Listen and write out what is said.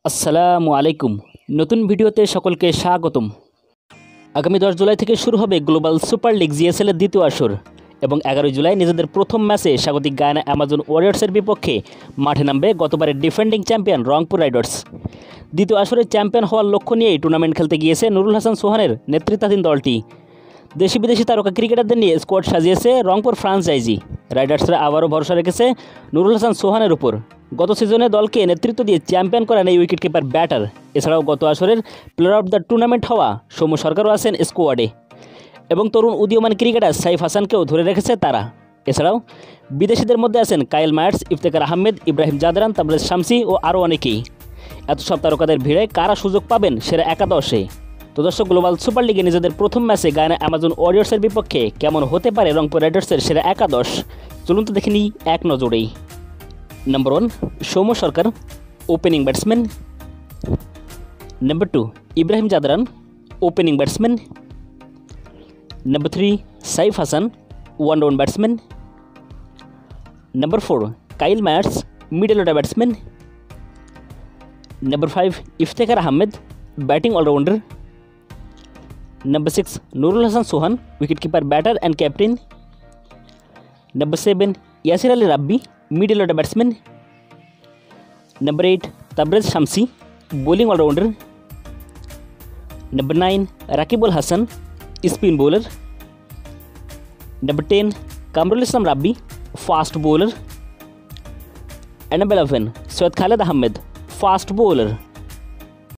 আসসালামু আলাইকুম। নতুন ভিডিওতে সকলকে স্বাগতম। আগামী 10 জুলাই থেকে শুরু হবে গ্লোবাল সুপার লিগ জিএসএল এর দ্বিতীয় আসর এবং 11 জুলাই নিজেদের প্রথম ম্যাচে স্বাগতিক গায়ানা অ্যামাজন ওয়ারিয়র্সের বিপক্ষে মাঠে নামবে গতবারের ডিফেন্ডিং চ্যাম্পিয়ন রংপুর রাইডার্স। দ্বিতীয় আসরে চ্যাম্পিয়ন হওয়ার লক্ষ্য নিয়েই টুর্নামেন্ট খেলতে গিয়েছে নুরুল হাসান সোহানের নেতৃত্বাধীন দলটি। দেশি বিদেশি তারকা ক্রিকেটারদের নিয়ে স্কোয়াড সাজিয়েছে রংপুর ফ্রাঞ্চাইজি। রাইডার্সরা আবারও ভরসা রেখেছে নুরুল হাসান সোহানের উপর। গত সিজনে দলকে নেতৃত্ব দিয়ে চ্যাম্পিয়ন করেন এই উইকেট কিপার ব্যাটার। এছাড়াও গত আসরের প্লেয়ার অফ দ্য টুর্নামেন্ট হওয়া সৌম্য সরকারও আছেন স্কোয়াডে এবং তরুণ উদীয়মান ক্রিকেটার সাইফ হাসানকেও ধরে রেখেছে তারা। এছাড়াও বিদেশিদের মধ্যে আছেন কাইল মায়ার্স, ইফতেখার আহমেদ, ইব্রাহিম জাদরান, তাবরেজ শামসি ও আরও অনেকেই। এত সব তারকাদের ভিড়ে কারা সুযোগ পাবেন সেরা একাদশে? তো দর্শক, গ্লোবাল সুপার লিগে নিজেদের প্রথম ম্যাচে গায়ানা অ্যামাজন ওয়ারিয়র্সের বিপক্ষে কেমন হতে পারে রংপুর রাইডার্সের সেরা একাদশ, চলুন তো দেখে নিই এক নজরেই। Number 1 Soumya Sarkar, opening batsman. Number 2 Ibrahim Zadran, opening batsman. Number 3 Saif Hasan, one down batsman. Number 4 Kyle Mayers, middle order batsman. Number 5 Iftikhar Ahmed, batting allrounder. Number 6 Nurul Hasan Sohan, wicket keeper, batter and captain. Number 7 Yasir Ali Rabbi, middle order batsman. Number 8 Tabraiz Shamsi, bowling allrounder. Number 9 Rakibul Hasan, spin bowler. Number 10 Kamrul Islam Rabbi, fast bowler. And number 11 Syed Khaled Ahmed, fast bowler.